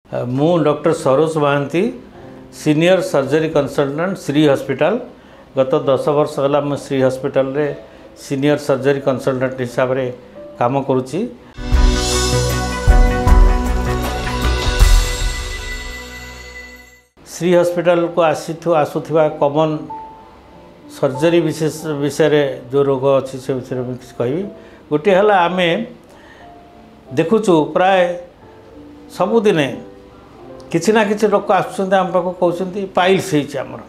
मु doctor Saroj Mohanty senior surgery consultant Shri hospital गत 10 वर्ष है मैं श्री हॉस्पिटल रे सीनियर सर्जरी कंसल्टेंट हिसाब से काम करुच्ची। श्री हॉस्पिटल को आसुवा कॉमन सर्जरी विशेष विषय जो रोग अच्छी से विषय में किसी कहि गोटे है आम देखुचु प्राय सबुदिने किसी ना किसी लोक आम पाक कहते पाइल्स होमर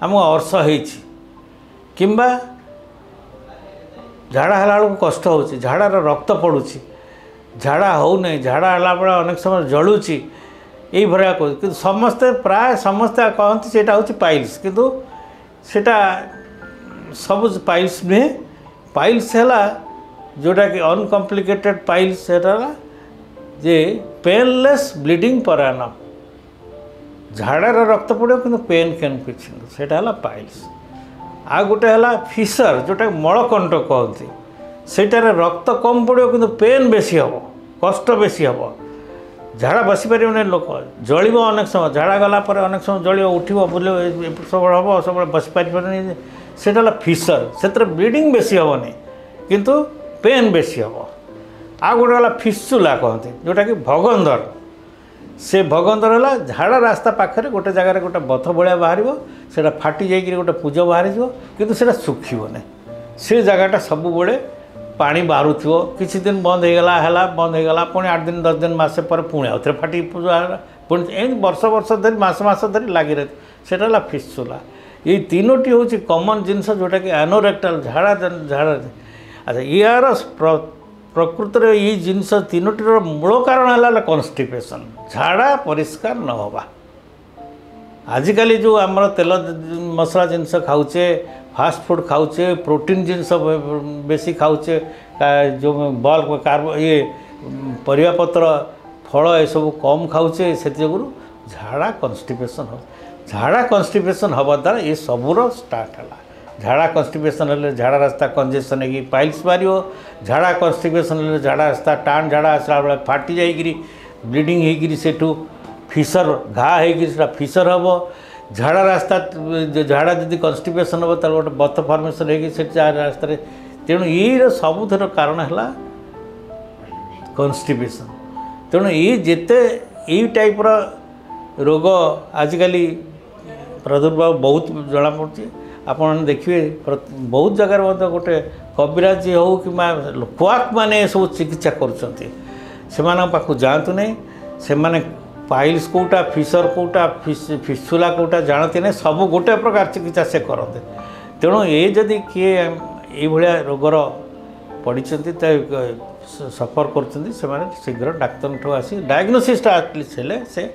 आम अर्श होम्बा झाड़ा है कष्ट हो झाड़ार रक्त पड़ुची झाड़ा हो नहीं झाड़ा है बेले अनेक समय जलुची यही भाया कह कि समस्ते प्राय समस्ते कहते सेटा हूँ पाइल्स किंतु सेटा सब पाइल्स नुहे पाइल्स है जोटा कि अनकम्प्लिकेटेड पाइल्स जे पेनलेस ब्लीडिंग पर एनम झाड़ार रक्त पड़ो कि पेन कैन किसी सेटा है पाइल्स। आ गोटे है फिशर जोटा मलकंट कहते सेटार रक्त कम पड़ो कि पेन बेसी हम कष्ट बेसी हम झाड़ा बसी पारे लोक जल अनेक समय झाड़ा गलापर अनेक समय जल उठ बुल सब हम सब बसी पारे सेटा फिशर से ब्लीडिंग बेसी हेनी किंतु पेन बेसी हम। आ गोटे है फिस्चुला कहते जोटा कि भगंदर से भगंदर है झाड़ा रास्ता पाखे गोटे जगार गोटे बथ भाया बाहर से फाटी जाइए गोटे पूज बाहर किंतु से सुखीबनी से जगटा सब बड़े पानी बाहर किसी दिन बंद होगला बंद होगला पुणी 8 दिन 10 दिन मसे पर पुणी आउ थे फाटी पुणी एम वर्ष वर्ष धरी मास धरी लगी रही सेटा फिस्चुला। ये तीनोटी हूँ कॉमन जिनस जोटा कि एनोरेक्टाल झाड़ा झाड़ा अच्छा यार प्रकृत में ये जिनस तीनोटीर मूल कारण है कन्स्टिपेशन झाड़ा परिष्कार न होगा। आजिकल जो आमर तेल मसला जिनस खाऊे फास्ट फूड खाऊे प्रोटीन जिनस बेसी खाऊे जो बल्क कार्ब ये परिवापत्र फल ये सब कम खाऊे से झाड़ा कन्स्टिपेशन हो झाड़ा कन्स्टिपेशन हवा द्वारा ये सबूर स्टार्ट है। झाड़ा कन्स्टिपेशन हेल्ले झाड़ा रास्ता कंजेसन हो पाइल्स बाहर झाड़ा कन्स्टिपेशन हेल्ले झाड़ा रास्ता टाण झाड़ा आसला बेले फाटी जाइए ब्लीडिंग होगी सेठू फिशर घा हो फिशर हम झाड़ा रास्ता झाड़ा जदि कन्स्टिपेशन हम तो गोटे बथ फर्मेसन हो रास्ता तेणु ये सबुथर कारण है कन्स्टिपेशन। तेणु ये जिते यही टाइप रोग आजिकल प्रादुर्भाव बहुत जना पड़ी आपन देखिए बहुत जगार गोटे कबिराज हो कि क्वाक मैंने सब चिकित्सा कर जातु नहीं से माने पाइल्स कोटा फिशर कोटा फिस्चुला कोटा जानते नहीं सब गोटे प्रकार चिकित्सा से करते। तेणु ये जदि किए ये रोगर पड़ी सफर कर शीघ्र डाक्तर आसी डायग्नोसिस एटलिस्ट से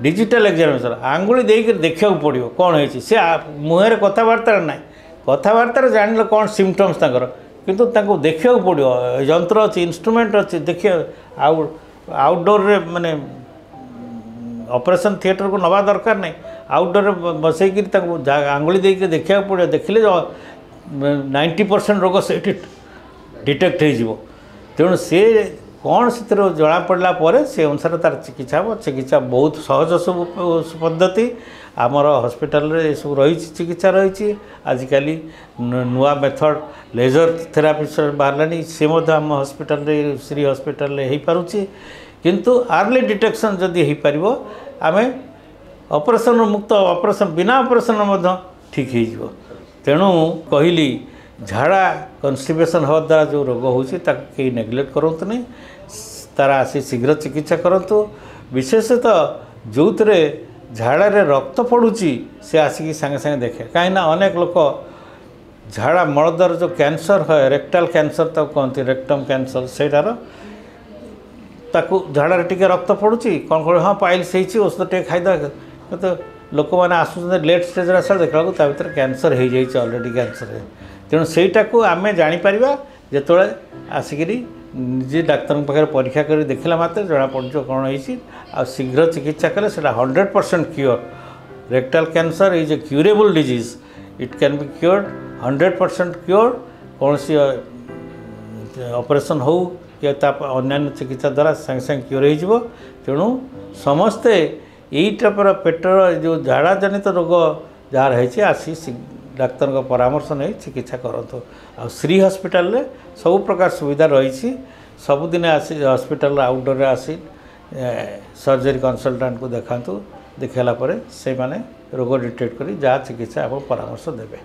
डिजिटल एग्जामिनेशन आंगुली देकर देखा पड़ो कौन हो सी मुहर कथबार्ता ना कथबार्ता जान कौन सिम्पटम्स किंतु देखा पड़ो यंत्र अच्छी इन्स्ट्रुमेंट अच्छी देखिए आउटडोर रे माने ऑपरेशन थिएटर को नवा दरकार नहीं आउटडोर बसई आंगुली देकर देखा पड़ो देखिले 90% रोग से डिटेक्ट हो तेणु से कौन से जना पड़ा पर से अनुसार तार चिकित्सा हम चिकित्सा बहुत सहज सब पद्धति आमर हॉस्पिटल रे सब रही चिकित्सा रही आजिकल नुआ मेथड लेजर थेरापी बाहर से आम हॉस्पिटल रे श्री हॉस्पिटल रे हो पारुछि किंतु अर्ली डिटेक्शन जदि हो पार आम ऑपरेशन मुक्त ऑपरेशन बिना ऑपरेशन ठीक हो। तेणु कहली झाड़ा कन्स्टिपेशन हवा द्वारा जो रोग होती कहीं नेग्लेक्ट करते नहीं तार आसी शीघ्र चिकित्सा करंतु विशेषतः जो थे झाड़ा रे रक्त पड़ुची से आसिक सांगे सांगे देखे कहीं अनेक लोक झाड़ा मलद्वार जो कैंसर है रेक्टाल कैंसर तो कहते रेक्टम कैंसर सेटार ताकू झाड़ा टी रक्त पड़ुची कौन कौन हाँ पाइल्स औषध टे खाईदे तो लोक मैंने आसुच्च लेट स्टेज आसा देखा भर कैंसर हो जाए अलरेडी कैंसर तेणु सेटा को आम जापर जो आसिक निजे डाक्तर पाखे परीक्षा कर देखला मात्र जना पड़ो कौन हो शीघ्र चिकित्सा कले 100% cure rectal cancer is a curable disease it can be cured 100% cure कौन सी ऑपरेशन हो कि अन्य चिकित्सा द्वारा संगे संगे क्योर हो तेणु समस्ते यही टाइपर पेटर जो झाड़ा जनित रोग जार है आसी डाक्तर को परामर्श नहीं चिकित्सा करतु आ श्री हॉस्पिटल रे सब प्रकार सुविधा रही सबुदिन आसी हॉस्पिटल आउटडोर आसी सर्जरी कंसल्टेंट को देखातु देखाला से माने रोग डिटेक्ट करी जहाँ चिकित्सा आप परामर्श देवे।